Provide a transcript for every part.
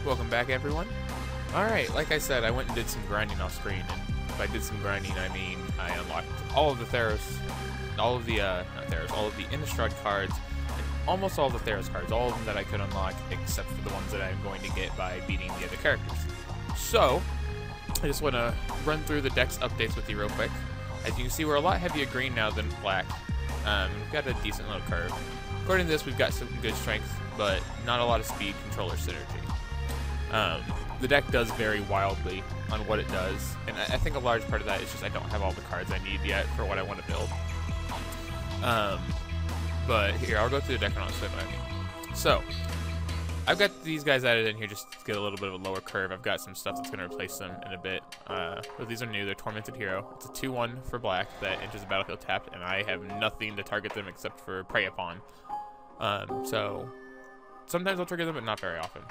Welcome back, everyone. Alright, like I said, I went and did some grinding off screen, and by did some grinding, I mean I unlocked all of the Theros, all of the, not Theros, all of the Innistrad cards, and almost all the Theros cards, all of them that I could unlock, except for the ones that I'm going to get by beating the other characters. So, I just want to run through the deck's updates with you real quick. As you can see, we're a lot heavier green now than black. We've got a decent little curve. According to this, we've got some good strength, but not a lot of speed controller synergy. The deck does vary wildly on what it does, and I think a large part of that is just I don't have all the cards I need yet for what I want to build. But here, I'll go through the deck and I'll explain what I mean. So, I've got these guys added in here just to get a little bit of a lower curve. I've got some stuff that's going to replace them in a bit. But these are new. They're Tormented Hero. It's a 2/1 for black that enters the battlefield tapped, and I have nothing to target them except for Prey Upon. So, sometimes I'll trigger them, but not very often.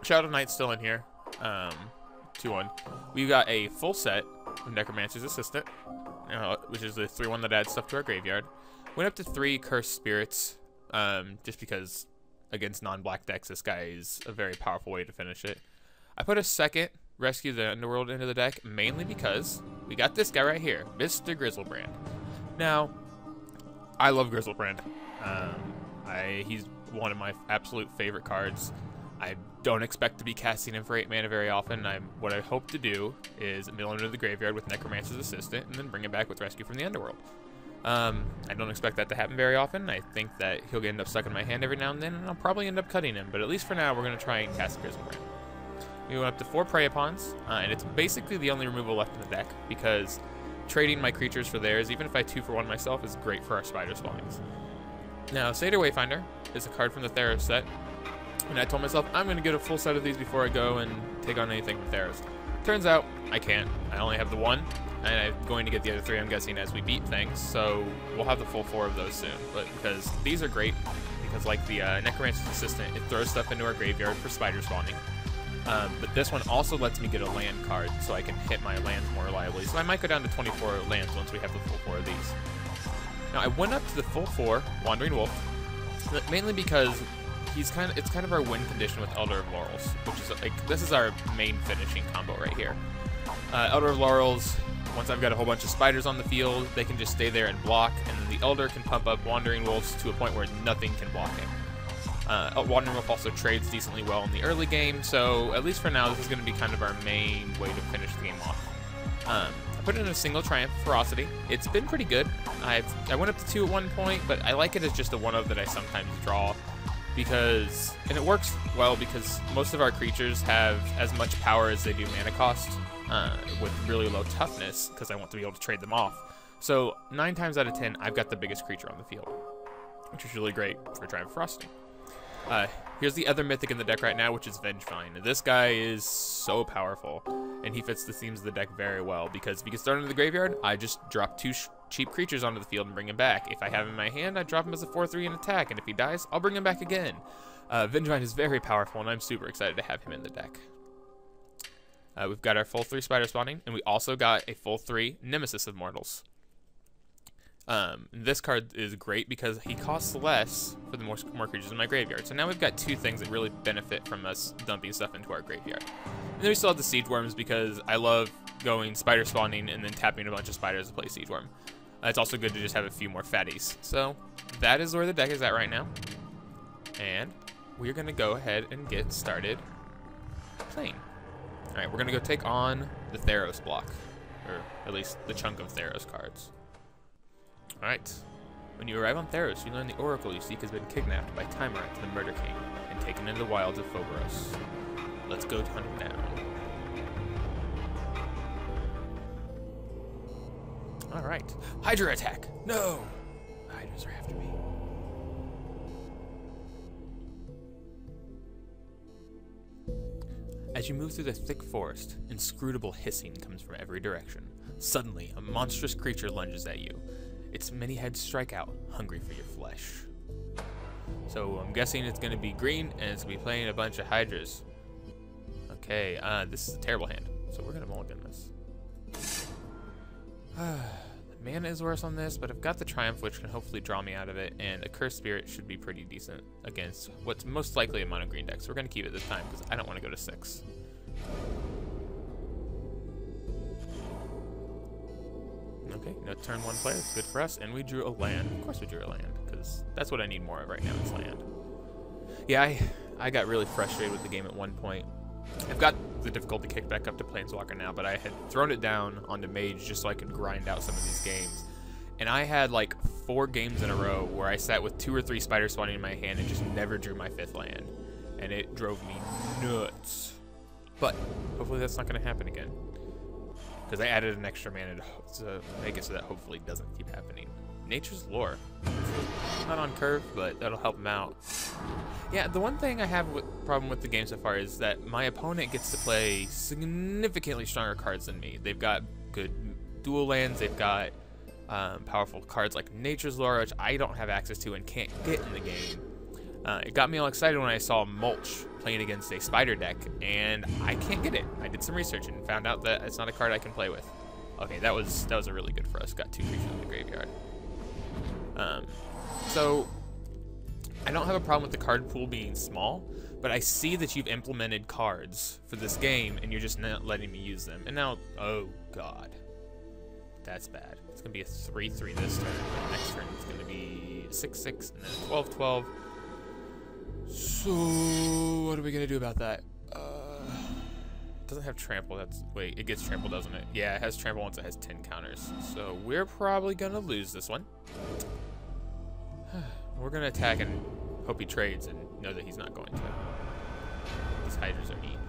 Shadow Knight's still in here. 2/1. We got a full set of Necromancer's Assistant, which is the 3/1 that adds stuff to our graveyard. Went up to 3 Cursed Spirits, just because against non-black decks, this guy is a very powerful way to finish it. I put a second Rescue the Underworld into the deck, mainly because we got this guy right here, Mr. Grizzlebrand. Now, I love Grizzlebrand. He's one of my absolute favorite cards. I don't expect to be casting him for 8 mana very often. What I hope to do is mill him into the graveyard with Necromancer's Assistant and then bring him back with Rescue from the Underworld. I don't expect that to happen very often. I think that he'll end up stuck in my hand every now and then, and I'll probably end up cutting him, but at least for now, we're going to try and cast Grizzlebrand. We went up to 4 Prey Upons, and it's basically the only removal left in the deck, because trading my creatures for theirs, even if I 2-for-1 myself, is great for our spider spawnings. Now, Satyr Wayfinder is a card from the Theros set, and I told myself I'm going to get a full set of these before I go and take on anything from Theros. Turns out, I can't. I only have the 1. And I'm going to get the other 3, I'm guessing, as we beat things, so we'll have the full 4 of those soon. But because these are great, because like the Necromancer's Assistant, it throws stuff into our graveyard for spider spawning. But this one also lets me get a land card, so I can hit my lands more reliably. So I might go down to 24 lands once we have the full 4 of these. Now I went up to the full 4 Wandering Wolf, mainly because it's kind of our win condition with Elder of Laurels, which is like this is our main finishing combo right here. Elder of Laurels. Once I've got a whole bunch of spiders on the field, they can just stay there and block, and then the Elder can pump up Wandering Wolves to a point where nothing can block him. Wandering Wolf also trades decently well in the early game, so at least for now, this is going to be kind of our main way to finish the game off. I put it in a single Triumph Ferocity. It's been pretty good. I went up to 2 at one point, but I like it as just a 1-of that I sometimes draw, because, and it works well because most of our creatures have as much power as they do mana cost. With really low toughness, because I want to be able to trade them off. So 9 times out of 10, I've got the biggest creature on the field, which is really great for Triumph Frosting. Here's the other mythic in the deck right now, which is Vengevine. This guy is so powerful, and he fits the themes of the deck very well, because if he gets thrown into the graveyard, I just drop 2 cheap creatures onto the field and bring him back. If I have him in my hand, I drop him as a 4/3 and attack, and if he dies, I'll bring him back again. Vengevine is very powerful, and I'm super excited to have him in the deck. We've got our full 3 spider spawning, and we also got a full 3 Nemesis of Mortals. This card is great because he costs less for the more creatures in my graveyard. So now we've got 2 things that really benefit from us dumping stuff into our graveyard. And then we still have the Siege Worms because I love going spider spawning and then tapping a bunch of spiders to play Siege Worm. It's also good to just have a few more fatties. So that is where the deck is at right now. And we're going to go ahead and get started playing. Alright, we're going to go take on the Theros block, or at least the chunk of Theros cards. Alright, when you arrive on Theros, you learn the Oracle you seek has been kidnapped by Tiamat, the Murder King, and taken into the wilds of Phobos. Let's go hunt him down. Alright, Hydra attack! No! Hydras are after me. As you move through the thick forest, inscrutable hissing comes from every direction. Suddenly, a monstrous creature lunges at you. Its many heads strike out, hungry for your flesh. So I'm guessing it's going to be green, and it's going to be playing a bunch of Hydras. Okay, this is a terrible hand, so we're going to mulligan this. The Mana is worse on this, but I've got the Triumph, which can hopefully draw me out of it, and a Cursed Spirit should be pretty decent against what's most likely a mono green deck. So we're going to keep it this time because I don't want to go to 6. Okay, no turn 1 play. It's good for us, and we drew a land. Of course we drew a land, because that's what I need more of right now is land. Yeah, I got really frustrated with the game at one point. I've got the difficulty kicked back up to Planeswalker now, but I had thrown it down onto Mage just so I could grind out some of these games. And I had like 4 games in a row where I sat with 2 or 3 Spider Spawning in my hand and just never drew my 5th land. And it drove me nuts. But hopefully that's not going to happen again. Because I added an extra mana to make it so that hopefully it doesn't keep happening. Nature's Lore. Not on curve, but that'll help him out. Yeah, the one thing I have problem with the game so far is that my opponent gets to play significantly stronger cards than me. They've got good dual lands, they've got powerful cards like Nature's Lore, which I don't have access to and can't get in the game. It got me all excited when I saw Mulch playing against a Spider deck, and I can't get it. I did some research and found out that it's not a card I can play with. Okay, that was a really good for us. Got 2 creatures in the graveyard. So I don't have a problem with the card pool being small, but I see that you've implemented cards for this game and you're just not letting me use them. And now, oh god, that's bad. It's gonna be a 3/3 this turn, but next turn it's gonna be 6/6 and then 12/12. So what are we gonna do about that? It doesn't have trample. Wait, it gets trample, doesn't it? Yeah, it has trample once it has 10 counters. So we're probably gonna lose this one. We're gonna attack and hope he trades and know that he's not going to. These Hydras are mean.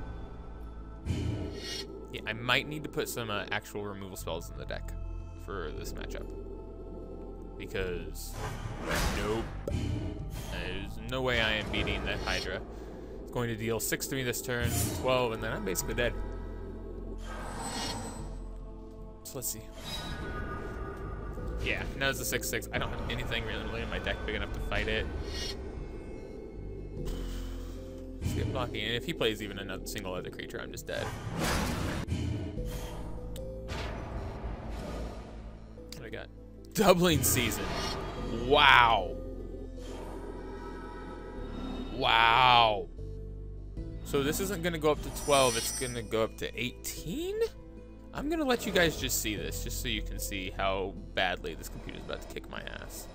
Yeah, I might need to put some actual removal spells in the deck for this matchup. Because, nope. There's no way I am beating that Hydra. It's going to deal 6 to me this turn, 12, and then I'm basically dead. So let's see. Yeah, now it's a 6/6. I don't have anything really in my deck big enough to fight it. Let's get blocking, and if he plays even another single other creature, I'm just dead. What do I got? Doubling Season. Wow. Wow. So this isn't going to go up to 12, it's going to go up to 18? I'm going to let you guys just see this, just so you can see how badly this computer's about to kick my ass.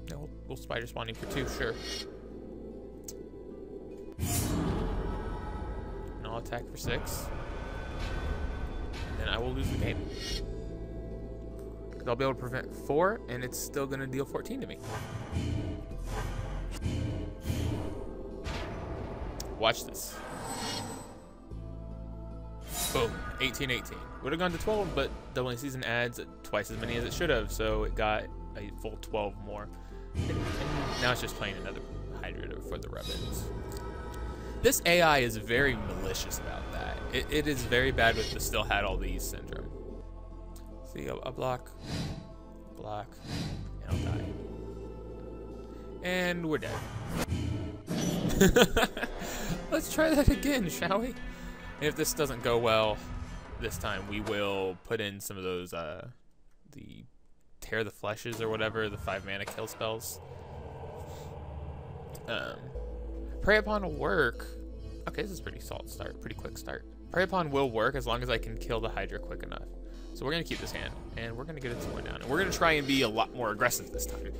Yeah, we'll Spider Spawning for 2, sure. And I'll attack for 6. And then I will lose the game. Because I'll be able to prevent 4, and it's still going to deal 14 to me. Watch this. Boom, 18/18. Would have gone to 12, but Doubling Season adds twice as many as it should have, so it got a full 12 more. And now it's just playing another Hydra for the Rebels. This AI is very malicious about that. It is very bad with the still had all these syndrome. See, a block, and I'll die. And we're dead. Let's try that again, shall we? And if this doesn't go well this time, we will put in some of those, the Tear the Fleshes or whatever, the 5 mana kill spells. Prey Upon will work. Okay, this is pretty solid start, pretty quick start. Prey Upon will work as long as I can kill the Hydra quick enough. So we're going to keep this hand, and we're going to get a 2-1 down. And we're going to try and be a lot more aggressive this time.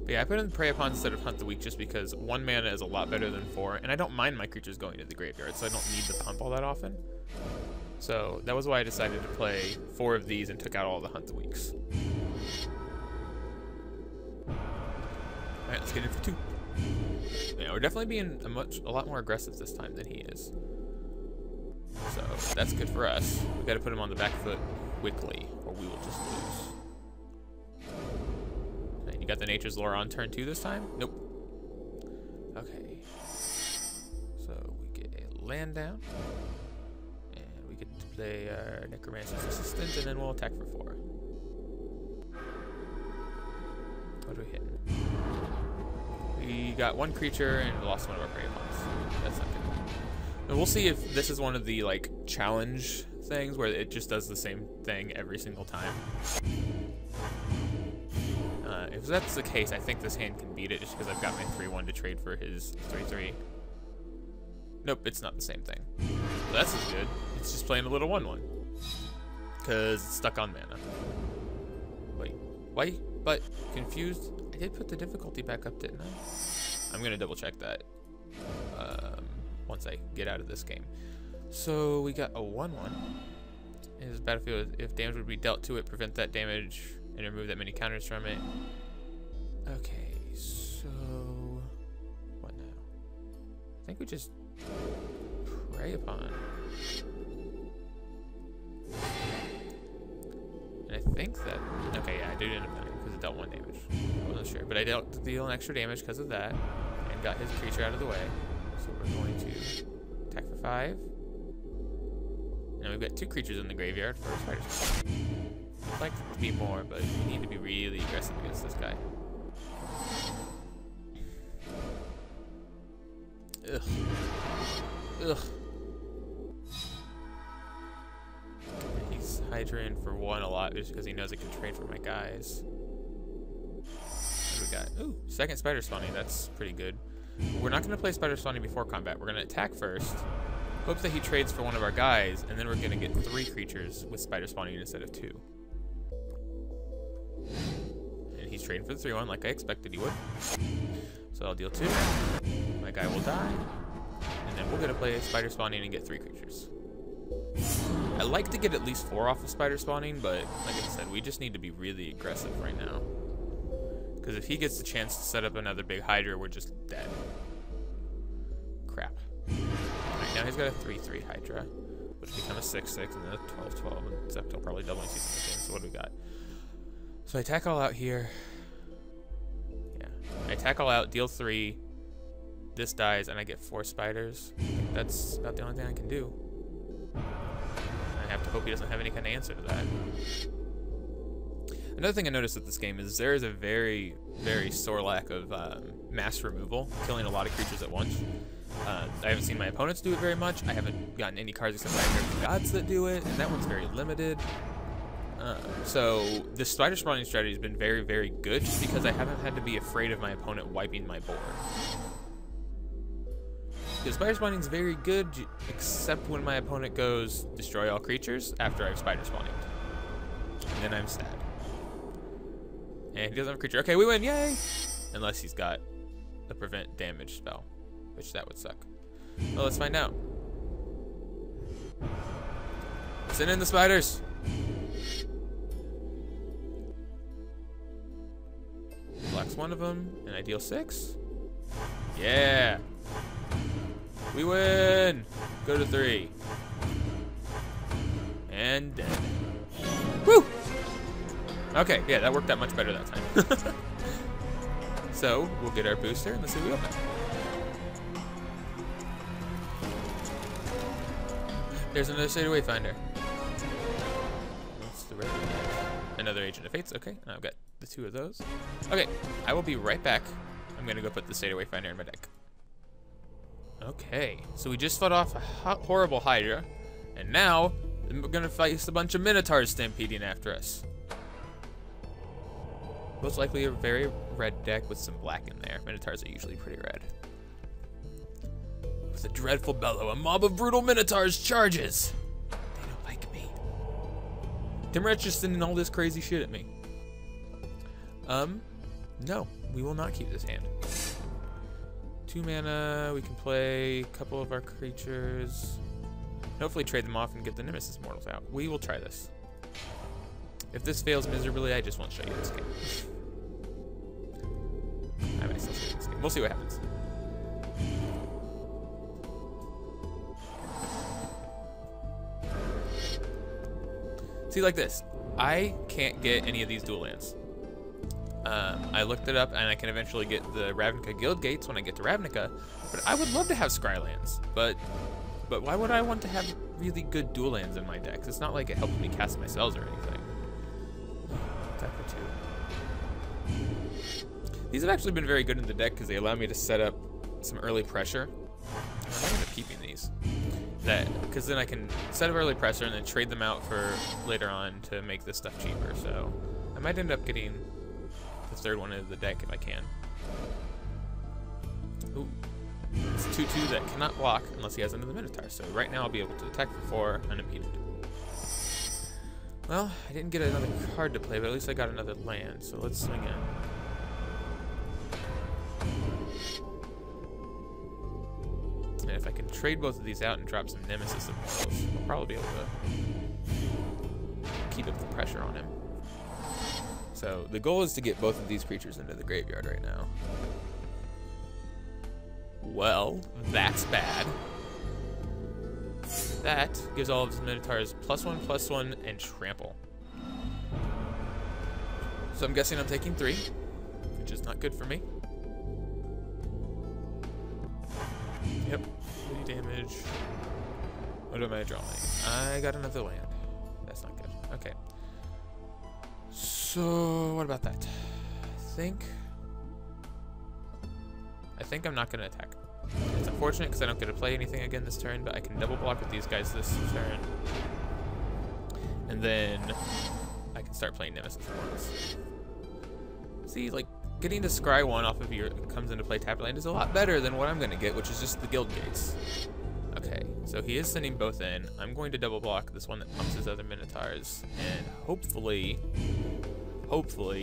But yeah, I put in Prey Upon instead of Hunt the Weak just because 1 mana is a lot better than 4, and I don't mind my creatures going to the graveyard, so I don't need to pump all that often. So that was why I decided to play 4 of these and took out all the Hunt the Weaks. Alright, let's get in for 2. Yeah, we're definitely being a lot more aggressive this time than he is. So that's good for us. We gotta put him on the back foot quickly, or we will just lose. You got the Nature's Lore on turn 2 this time? Nope. Okay. So we get a land down. And we get to play our Necromancer's Assistant, and then we'll attack for 4. What are we hitting? got one creature and lost one of our prey pawns. That's not good. And we'll see if this is one of the like challenge things where it just does the same thing every single time. If that's the case, I think this hand can beat it just because I've got my 3/1 to trade for his 3/3. Nope, it's not the same thing. So that's as good. It's just playing a little 1/1 because it's stuck on mana. Wait, why? But confused. I did put the difficulty back up, didn't I? I'm gonna double check that once I get out of this game. So we got a 1/1. In this battlefield, if damage would be dealt to it, prevent that damage and remove that many counters from it. Okay, so what now? I think we just prey upon. And I think that, okay, yeah, I did end up dying because it dealt 1 damage. I wasn't sure, but I deal an extra damage because of that and got his creature out of the way. So we're going to attack for 5. And we've got 2 creatures in the graveyard for a spider spell. I'd like it to be more, but we need to be really aggressive against this guy. Ugh. Ugh. He's Hydraing for 1 a lot just because he knows I can trade for my guys. What do we got? Ooh, second spider spawning. That's pretty good. We're not going to play spider spawning before combat. We're going to attack first. Hopes that he trades for one of our guys, and then we're going to get 3 creatures with spider spawning instead of 2. And he's trading for the 3/1 like I expected he would. So I'll deal 2. My guy will die. And then we're going to play spider spawning and get 3 creatures. I like to get at least 4 off of spider spawning, but like I said, we just need to be really aggressive right now. Because if he gets the chance to set up another big Hydra, we're just dead. Crap. Alright, now he's got a 3/3 Hydra, which become a 6/6 and then a 12/12, except he'll probably double see something. So what do we got? So I attack all out here. Yeah. I attack all out, deal 3. This dies, and I get 4 spiders. That's about the only thing I can do. I have to hope he doesn't have any kind of answer to that. Another thing I noticed with this game is there is a very, very sore lack of mass removal, killing a lot of creatures at once. I haven't seen my opponents do it very much. I haven't gotten any cards except for gods that do it, and that one's very limited. So the spider spawning strategy has been very, very good just because I haven't had to be afraid of my opponent wiping my board. Because spider spawning is very good, except when my opponent goes destroy all creatures after I've spider spawned. And then I'm sad. And he doesn't have a creature. Okay, we win, yay! Unless he's got a prevent damage spell, which that would suck. Well, let's find out. Send in the spiders. Blocks one of them, and I deal 6. Yeah! We win! Go to 3. And dead. Woo! Okay, yeah, that worked out much better that time. So, we'll get our booster and let's see what we open. There's another State of Wayfinder. What's the red one? Another Agent of Fates, okay. And I've got the 2 of those. Okay, I will be right back. I'm gonna go put the State of Wayfinder in my deck. Okay, so we just fought off a horrible Hydra, and now we're gonna face a bunch of Minotaurs stampeding after us. Most likely a very red deck with some black in there. Minotaurs are usually pretty red. With a dreadful bellow, a mob of brutal Minotaurs charges. They don't like me. Timret's just sending all this crazy shit at me. No, we will not keep this hand. 2 mana, we can play a couple of our creatures. Hopefully trade them off and get the Nemesis Mortals out. We will try this. If this fails miserably, I just won't show you this game. I might still show you this game. We'll see what happens. See, like this. I can't get any of these dual lands. I looked it up, and I can eventually get the Ravnica Guild Gates when I get to Ravnica. But I would love to have Scrylands. But why would I want to have really good dual lands in my decks? It's not like it helps me cast my spells or anything. Attack for 2. These have actually been very good in the deck because they allow me to set up some early pressure. I might end up keeping these. Because then I can set up early pressure and then trade them out for later on to make this stuff cheaper. So I might end up getting the third one into the deck if I can. Ooh. It's 2/2 that cannot block unless he has another Minotaur. So right now I'll be able to attack for 4 unimpeded. Well, I didn't get another card to play, but at least I got another land. So let's swing in. And if I can trade both of these out and drop some Nemesis of Morals, I'll probably be able to keep up the pressure on him. So the goal is to get both of these creatures into the graveyard right now. Well, that's bad. That gives all of his Minotaurs +1/+1 and trample. So I'm guessing I'm taking 3, which is not good for me. Yep, 30 damage. What am I drawing? I got another land. That's not good. Okay. So what about that? I think I'm not going to attack. It's unfortunate because I don't get to play anything again this turn, but I can double block with these guys this turn. And then I can start playing Nemesis Morals. See, like, getting to scry 1 off of your comes into play tap land is a lot better than what I'm going to get, which is just the guild gates. Okay, so he is sending both in. I'm going to double block this one that pumps his other Minotaurs, and hopefully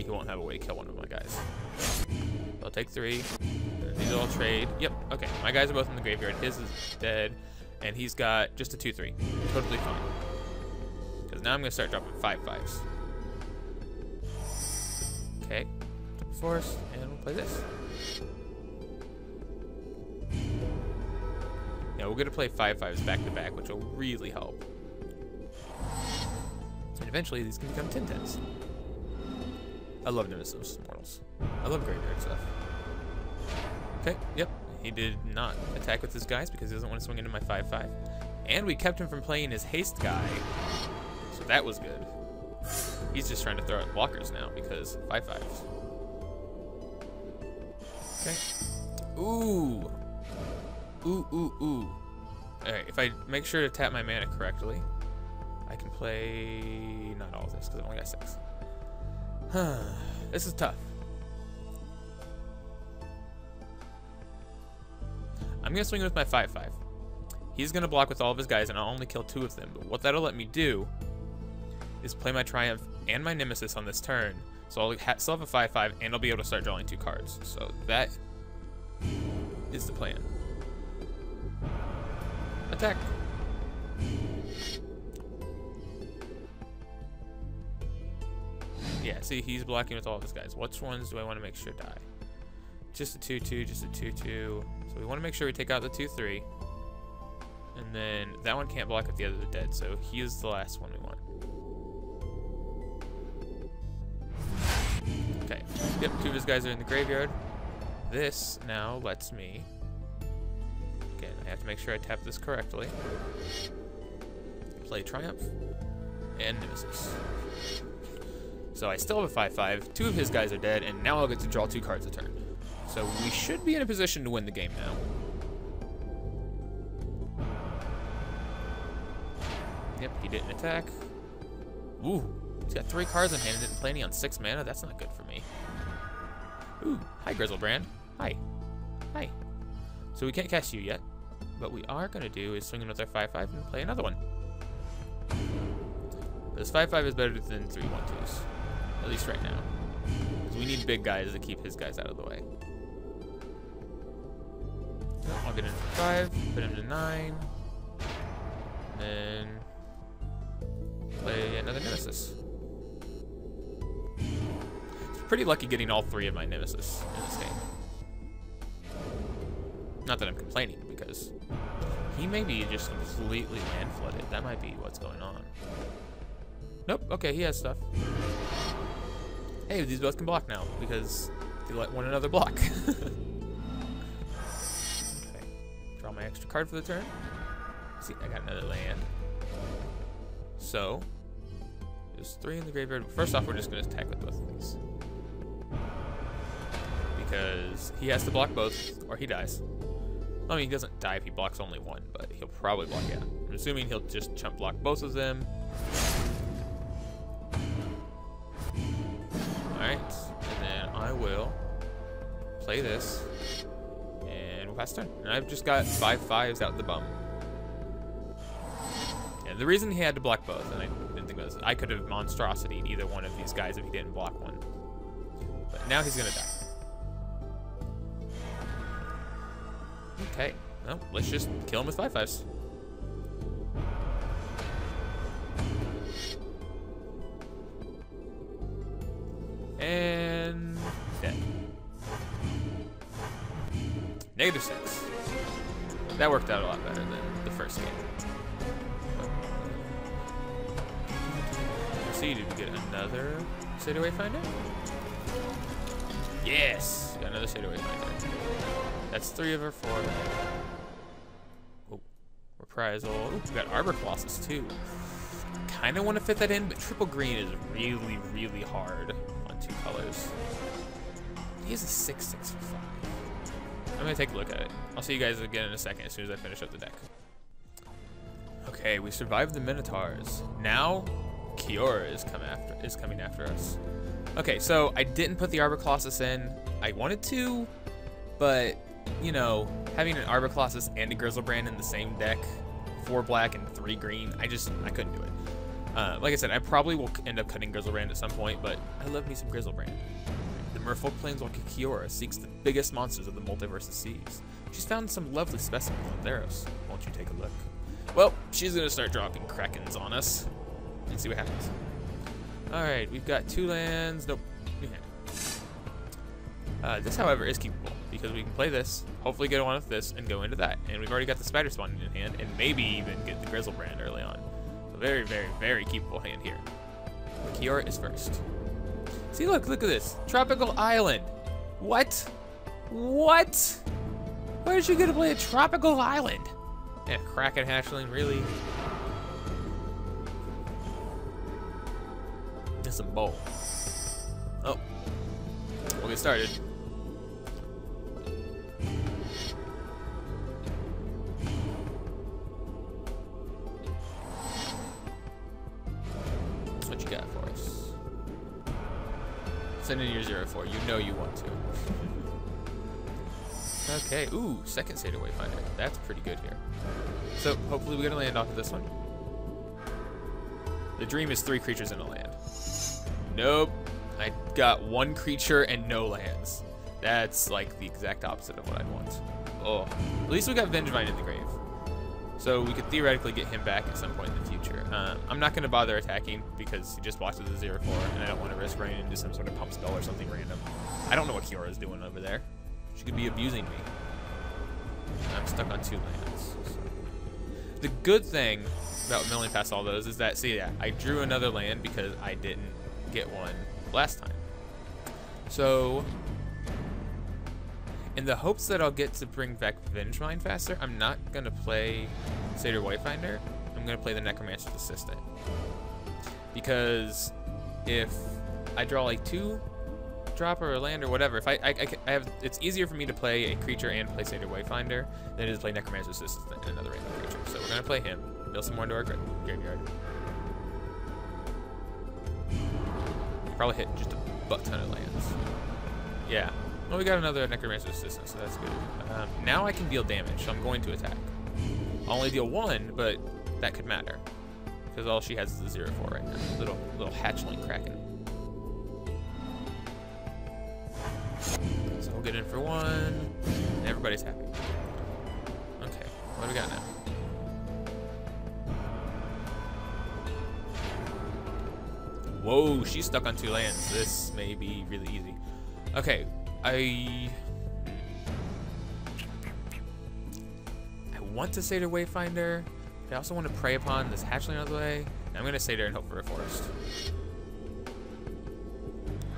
he won't have a way to kill one of my guys. I'll take 3. These all trade. Yep, okay. My guys are both in the graveyard. His is dead, and he's got just a 2/3. Totally fine. Because now I'm going to start dropping 5/5s. Okay. Force, and we'll play this. Yeah, we're going to play 5/5s back to back, which will really help. And eventually these can become 10/10s. I love Nemesis Mortals. I love graveyard stuff. Okay, yep. He did not attack with his guys because he doesn't want to swing into my 5/5. And we kept him from playing his haste guy. So that was good. He's just trying to throw out blockers now because 5/5s. Okay. Ooh. Ooh, ooh, ooh. Alright, if I make sure to tap my mana correctly, I can play not all of this because I've only got 6. This is tough. I'm going to swing with my 5/5. He's going to block with all of his guys, and I'll only kill 2 of them. But what that'll let me do is play my Triumph and my Nemesis on this turn. So I'll still have a 5/5, and I'll be able to start drawing 2 cards. So that is the plan. Attack. Yeah, see, he's blocking with all of his guys. Which ones do I want to make sure die? Just a 2/2, just a 2/2. So we want to make sure we take out the 2/3. And then that one can't block if the others are dead, so he is the last one we want. Okay, yep, 2 of his guys are in the graveyard. This now lets me... Again, I have to make sure I tap this correctly. Play Triumph and Nemesis. So I still have a 5/5, 2 of his guys are dead, and now I'll get to draw 2 cards a turn. So we should be in a position to win the game now. Yep, he didn't attack. Ooh, he's got 3 cards in hand and didn't play any on 6 mana. That's not good for me. Ooh, hi Grizzlebrand. Hi. Hi. So we can't cast you yet. What we are going to do is swing in with our 5/5 and play another one. This 5/5 is better than 3 1/2s. At least right now. Because we need big guys to keep his guys out of the way. I'll get in for 5, put him to 9, and then play another Nemesis. It's pretty lucky getting all 3 of my Nemesis in this game. Not that I'm complaining, because he may be just completely land flooded. That might be what's going on. Nope, okay, he has stuff. Hey, these both can block now, because they let one another block. Draw my extra card for the turn. See, I got another land. So, there's 3 in the graveyard. First off, we're just going to attack with both of these. because he has to block both or he dies. I mean, he doesn't die if he blocks only one, but he'll probably block, yeah. I'm assuming he'll just chump block both of them. Alright, and then I will play this, and we'll pass turn. And I've just got 5/5s out the bum. And the reason he had to block both, and I didn't think about this, I could have monstrositied either one of these guys if he didn't block one. But now he's gonna die. Okay, well, let's just kill him with 5/5s. And dead. -6. That worked out a lot better than the first game. Let's see, did we get another Seder Wayfinder? Yes! Got another Seder Wayfinder. That's 3 of our 4. Oh, Reprisal. Oh, we got Arbor Colossus too. Kind of want to fit that in, but triple green is really, really hard on 2 colors. He has a 6/6 for 5. I'm gonna take a look at it. I'll see you guys again in a second as soon as I finish up the deck. Okay, we survived the Minotaurs. Now, Kiora is coming after us. Okay, so I didn't put the Arbor Colossus in. I wanted to, but you know, having an Arbor Colossus and a Grizzlebrand in the same deck, 4 black and 3 green, I couldn't do it. Like I said, I probably will end up cutting Grizzlebrand at some point, but I love me some Grizzlebrand. The Merfolk Planeswalker Kiora seeks the biggest monsters of the multiverse seas. She's found some lovely specimens on Theros. Won't you take a look? Well, she's gonna start dropping Krakens on us. Let's see what happens. Alright, we've got 2 lands. Nope. This, however, is keepable because we can play this, hopefully get on with this, and go into that. And we've already got the Spider Spawn in hand, and maybe even get the Grizzlebrand early on. So very, very, very keepable hand here. Kiora is first. See, look at this. Tropical Island. What? What? Why is she gonna play a tropical island? Yeah, Kraken Hatchling, really? That's some bowl. Oh. We'll get started. What you got for us? Send in your 0/4. You know you want to. Okay. Ooh, second Seder Wayfinder. That's pretty good here. So hopefully we get a land off of this one. The dream is 3 creatures in a land. Nope. I got 1 creature and no lands. That's like the exact opposite of what I'd want. Oh. At least we got Vengevine in the grave. So we could theoretically get him back at some point in the future. I'm not going to bother attacking because he just blocks with a 0/4, and I don't want to risk running into some sort of pump spell or something random. I don't know what Kiora is doing over there. She could be abusing me. I'm stuck on 2 lands. The good thing about milling past all those is that, see, yeah, I drew another land because I didn't get one last time. So, in the hopes that I'll get to bring back Vengevine faster, I'm not going to play Seder Wayfinder. I'm going to play the Necromancer's Assistant. Because if I draw like 2 drop or a land or whatever, if I have, it's easier for me to play a creature and play Seder Wayfinder than it is to play Necromancer's Assistant and another random creature. So we're going to play him, mill some more into our graveyard. Probably hit just a butt ton of lands. Yeah. Well, we got another Necromancer's Assistant, so that's good. Now I can deal damage, so I'm going to attack. I'll only deal 1, but that could matter. Because all she has is a 0/4 right now. Little hatchling Kraken. So we'll get in for 1, and everybody's happy. Okay, what do we got now? Whoa, she's stuck on 2 lands. This may be really easy. Okay, I want to Seder Wayfinder, but I also want to prey upon this hatchling out of the way. And I'm going to Seder and hope for a forest.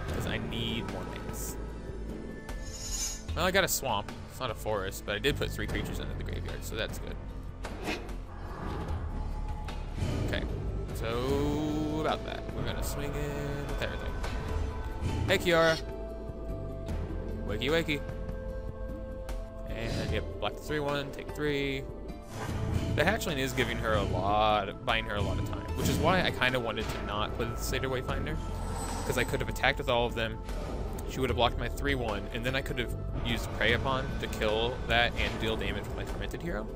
Because I need more lands. Well, I got a swamp. It's not a forest, but I did put 3 creatures into the graveyard, so that's good. Okay, so about that. We're going to swing in with everything. Hey, Kiora. Wakey, wakey. And, yep, block the 3-1, take 3. The hatchling is giving her buying her a lot of time, which is why I kind of wanted to not play the Satyr Wayfinder, because I could have attacked with all of them. She would have blocked my 3-1, and then I could have used Prey Upon to kill that and deal damage with my Tormented Hero.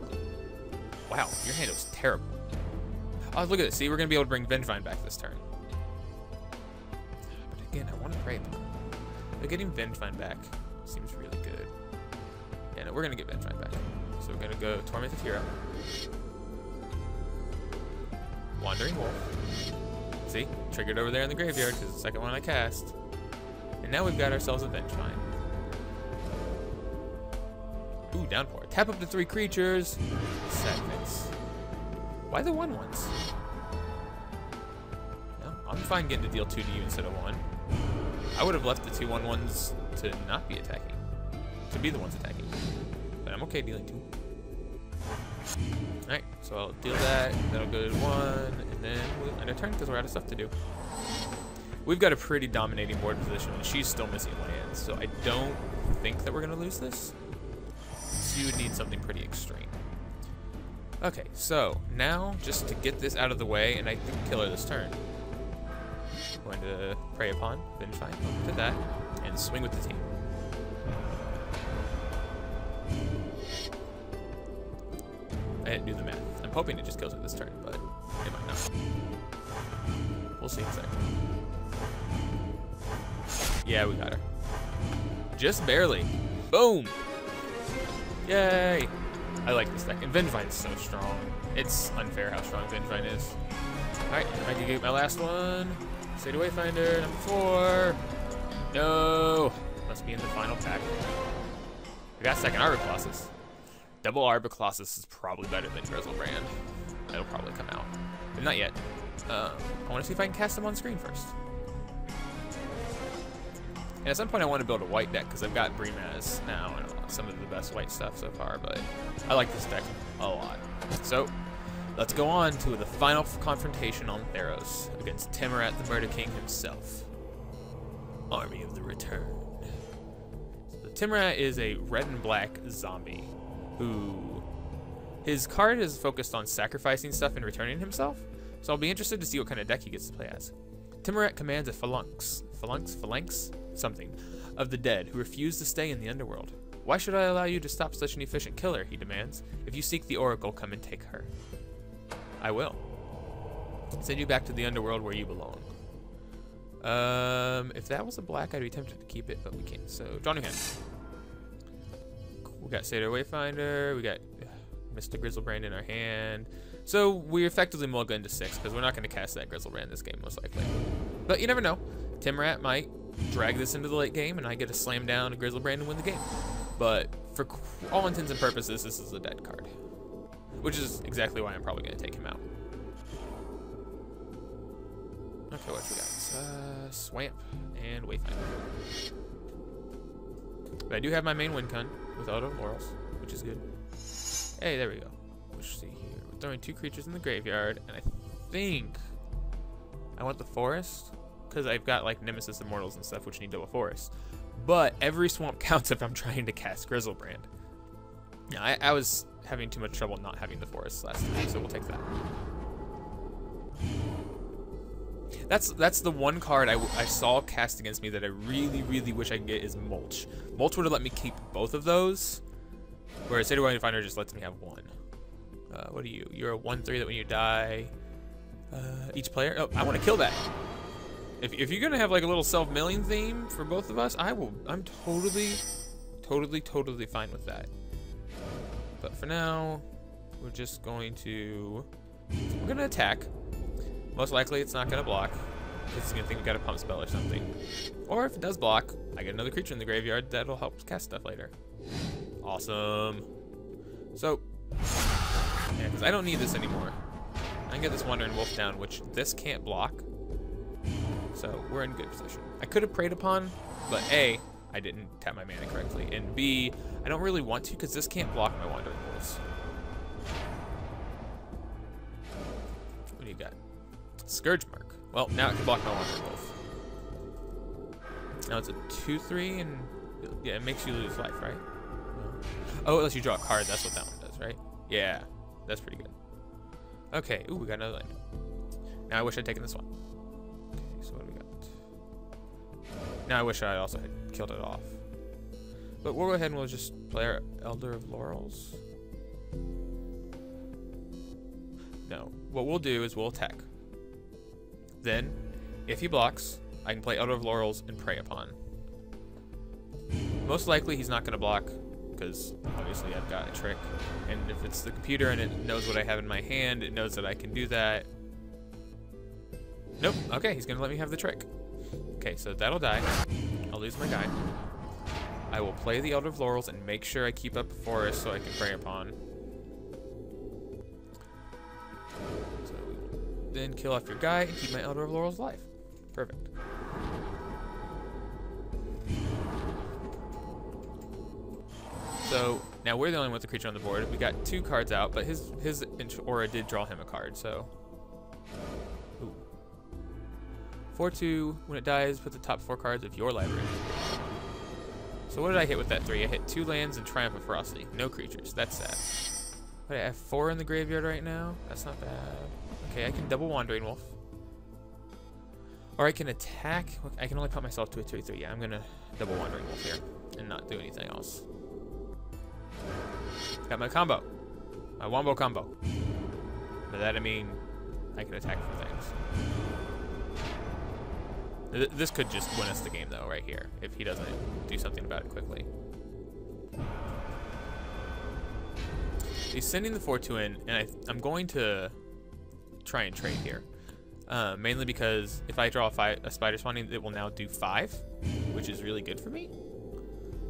Wow, your hand was terrible. Oh, look at this. See, we're going to be able to bring Vengevine back this turn. But again, I want to Prey Upon. But getting Vengevine back seems really good. Yeah, no, we're going to get Vengevine back. So we're going to go Tormented Hero. Wandering Wolf. See? Triggered over there in the graveyard because it's the second one I cast. And now we've got ourselves a Vengevine. Ooh, Downpour. Tap up to 3 creatures. Sadness. Why the 1/1s? No, I'm fine getting to deal 2 to you instead of 1. I would have left the 2 1/1s to not be attacking. To be the ones attacking. But I'm okay dealing 2. Alright, so I'll deal that. That'll go to 1. And then we'll end our turn because we're out of stuff to do. We've got a pretty dominating board position, and she's still missing lands. So I don't think that we're going to lose this. So you would need something pretty extreme. Okay, so now just to get this out of the way, and I think kill her this turn. Going to Prey Upon, Vengevine, to that, and swing with the team. I didn't do the math. I'm hoping it just kills her this turn, but it might not. We'll see in a second. Yeah, we got her. Just barely. Boom! Yay! I like this deck. And Vengevine's so strong. It's unfair how strong Vengevine is. Alright, I can get my last one. Satyr Wayfinder, number 4. No! Must be in the final pack. I got second Arbor Colossus. Double Arbor Colossus is probably better than Grizzlebrand. It'll probably come out. But not yet. I want to see if I can cast them on screen first. And at some point I want to build a white deck because I've got Brimaz now and some of the best white stuff so far, but I like this deck a lot. So let's go on to the final confrontation on Theros against Timorat the Murder King himself. Army of the Return. So Timorat is a red and black zombie who his card is focused on sacrificing stuff and returning himself. So I'll be interested to see what kind of deck he gets to play as. Timorat commands a phalanx something, of the dead who refuse to stay in the underworld. Why should I allow you to stop such an efficient killer, he demands. If you seek the Oracle, come and take her. I will. Send you back to the underworld where you belong. If that was a black, I'd be tempted to keep it, but we can't. So, draw new hand. We got Satyr Wayfinder, we got Mr. Grizzlebrand in our hand. So we effectively mulligan into 6 because we're not going to cast that Grizzlebrand this game most likely. But you never know. Timorat might drag this into the late game and I get to slam down a Grizzlebrand and win the game. But for all intents and purposes, this is a dead card. Which is exactly why I'm probably going to take him out. Okay, what we got? Swamp and Wayfinder. But I do have my main win con with Auto Laurels, which is good. Hey, there we go. Let's see here. We're throwing 2 creatures in the graveyard, and I think I want the forest because I've got like Nemesis Immortals and stuff which need double forest. But every swamp counts if I'm trying to cast Grizzlebrand. Yeah, I was having too much trouble not having the forest last time, so we'll take that. That's the one card I saw cast against me that I really, really wish I could get is Mulch. Mulch would have let me keep both of those, whereas Satyr Wayfinder just lets me have 1. What are you? You're a 1/3 that when you die, each player. Oh, I want to kill that. If you're gonna have like a little self-milling theme for both of us, I'm totally fine with that. But for now, we're just going to attack. Most likely, it's not gonna block. It's gonna think we got a pump spell or something. Or if it does block, I get another creature in the graveyard that'll help cast stuff later. Awesome. So, yeah, because I don't need this anymore. I can get this Wandering Wolf down, which this can't block. So we're in good position. I could have Preyed Upon, but A, I didn't tap my mana correctly, and B, I don't really want to because this can't block my Wandering Wolves. What do you got? Scourge Mark. Well, now it can block my Wandering Wolf. Now it's a 2/3, and Yeah, it makes you lose life, right? No. Oh, unless you draw a card. That's what that one does, right? Yeah, that's pretty good. Okay, ooh, we got another land. Now I wish I'd taken this one. Okay, so what do we got? Now I wish I also had killed it off. But we'll go ahead and we'll just play our Elder of Laurels. No, what we'll do is we'll attack. Then, if he blocks, I can play Elder of Laurels and Prey Upon. Most likely he's not going to block, because obviously I've got a trick. And if it's the computer and it knows what I have in my hand, it knows that I can do that. Nope, okay, he's going to let me have the trick. Okay, so that'll die. I'll lose my guy. I will play the Elder of Laurels and make sure I keep up a forest so I can Prey Upon. So then kill off your guy and keep my Elder of Laurels alive. Perfect. So now we're the only one with a creature on the board. We got 2 cards out, but his aura did draw him a card, so. Ooh. 4/2, when it dies, put the top 4 cards of your library. So what did I hit with that 3? I hit 2 lands and Triumph of Ferocity. No creatures. That's sad. But I have 4 in the graveyard right now. That's not bad. Okay, I can double Wandering Wolf. Or I can attack. I can only put myself to a 2/3. Yeah, I'm going to double Wandering Wolf here and not do anything else. Got my combo. My Wombo combo. By that I mean I can attack for things. This could just win us the game, though, right here, if he doesn't do something about it quickly. He's sending the 4/2 in, and I'm going to try and trade here. Mainly because if I draw a Spider Spawning, it will now do 5, which is really good for me.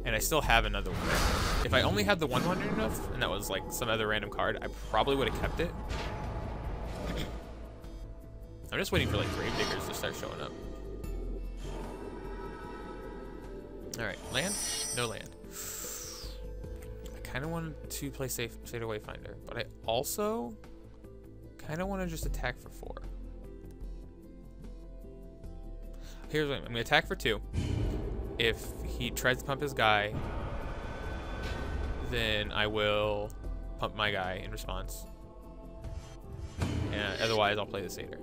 And I still have another one. If I only had the 1/1 enough, and that was like some other random card, I probably would have kept it. I'm just waiting for like Gravediggers to start showing up. Alright, land? No land. I kind of wanted to play State of Wayfinder, but I also kind of want to just attack for 4. Here's what I'm going to attack for 2. If he tries to pump his guy, then I will pump my guy in response. And otherwise, I'll play the Satyr.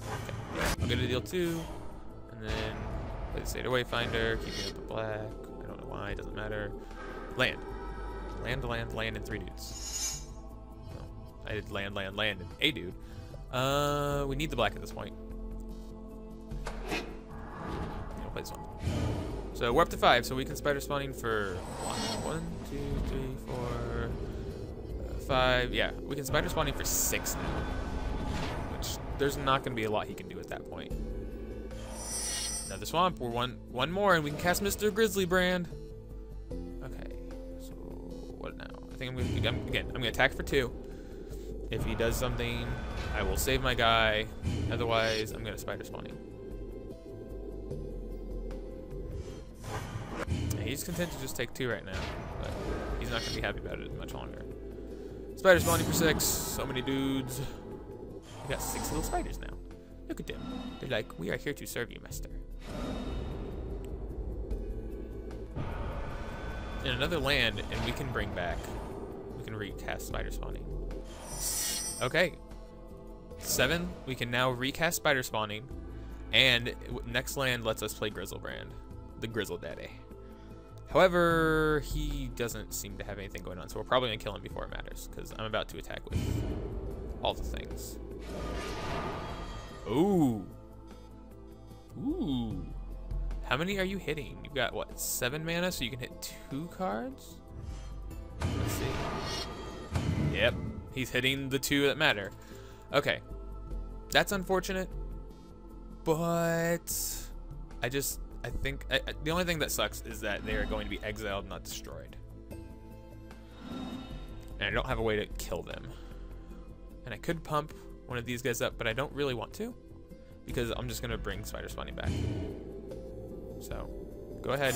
Okay, yeah, I'm going to deal 2. And then play the Satyr Wayfinder, keeping up the black. I don't know why, it doesn't matter. Land. Land, and 3 dudes. No, I did land, and a dude. We need the black at this point. I'll play this one. So we're up to 5, so we can Spider Spawning for 1, 2, 3, 4, 5. Yeah, we can Spider Spawning for 6 now. Which, there's not going to be a lot he can do at that point. Another swamp. We're one more, and we can cast Mr. Grizzly Brand. Okay. So what now? I think I'm gonna attack for 2. If he does something, I will save my guy. Otherwise, I'm gonna Spider Spawning. He's content to just take 2 right now, but he's not gonna be happy about it much longer. Spider Spawning for 6. So many dudes. We got 6 little spiders now. Look at them. They're like, we are here to serve you, master. And another land, and we can bring back. We can recast Spider Spawning. Okay. 7. We can now recast Spider Spawning, and next land lets us play Grizzlebrand, the Grizzle Daddy. However, he doesn't seem to have anything going on, so we're probably gonna kill him before it matters, because I'm about to attack with all the things. Ooh. Ooh. How many are you hitting? You've got, what, 7 mana, so you can hit 2 cards? Let's see. Yep, he's hitting the 2 that matter. Okay. That's unfortunate, but I think the only thing that sucks is that they are going to be exiled, not destroyed. And I don't have a way to kill them. And I could pump one of these guys up, but I don't really want to, because I'm just gonna bring Spider Spawning back. So, go ahead.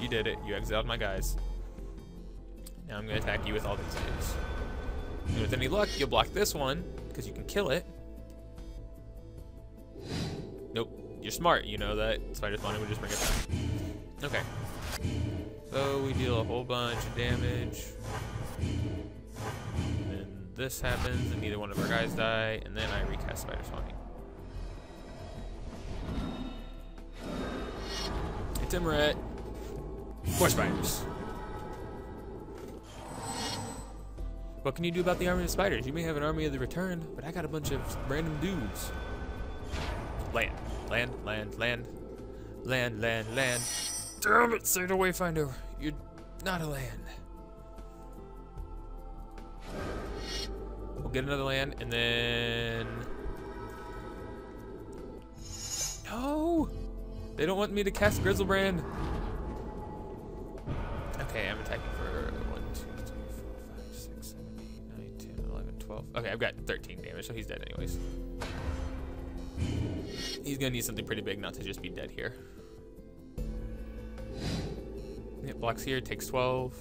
You did it. You exiled my guys. Now I'm gonna attack you with all these dudes. And with any luck, you'll block this one, because you can kill it. Nope. You're smart, you know that Spider Spawning would just bring it back. Okay. So we deal a whole bunch of damage. Then this happens, and neither one of our guys die, and then I recast Spider Spawning. Hey, Timret. More spiders. What can you do about the army of spiders? You may have an army of the return, but I got a bunch of random dudes. Land. Land, land, land. Land, land, land. Damn it, Satyr Wayfinder. You're not a land. We'll get another land, and then... No! They don't want me to cast Grizzlebrand. Okay, I'm attacking for 1, 2, 3, 4, 5, 6, 7, 8, 9, 10, 11, 12. Okay, I've got 13 damage, so he's dead anyways. He's gonna need something pretty big not to just be dead here. It blocks here, takes 12.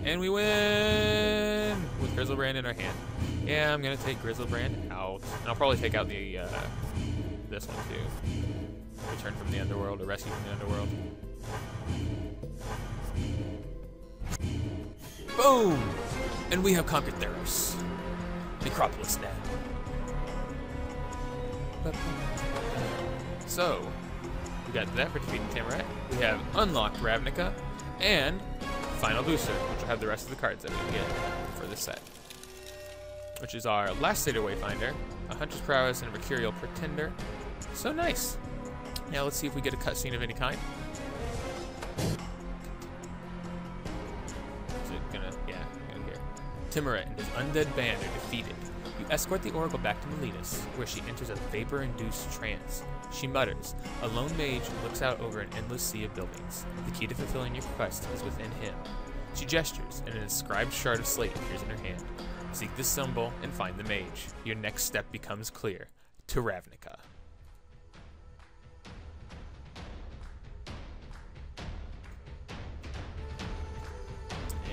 And we win! With Grizzlebrand in our hand. Yeah, I'm gonna take Grizzlebrand out. And I'll probably take out the, this one too. Return from the underworld, or rescue from the underworld. Boom! And we have conquered Theros. Necropolis now. So, we got that for defeating Tamarat. We have unlocked Ravnica and Final Booster, which will have the rest of the cards that we can get for this set. Which is our last Satyr Wayfinder, a Hunter's Prowess, and a Mercurial Pretender. So nice. Now let's see if we get a cutscene of any kind. Is it gonna? Yeah, I'm gonna hear. Tamarat and his undead band are defeated. You escort the Oracle back to Meletus, where she enters a vapor-induced trance. She mutters. A lone mage looks out over an endless sea of buildings. The key to fulfilling your quest is within him. She gestures, and an inscribed shard of slate appears in her hand. Seek this symbol and find the mage. Your next step becomes clear. To Ravnica.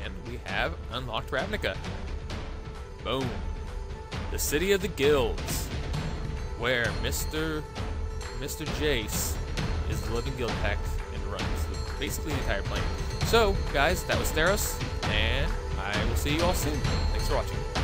And we have unlocked Ravnica. Boom. The City of the Guilds, where Mr. Jace is the living guild pact and runs basically the entire plane. So, guys, that was Theros, and I will see you all soon. Thanks for watching.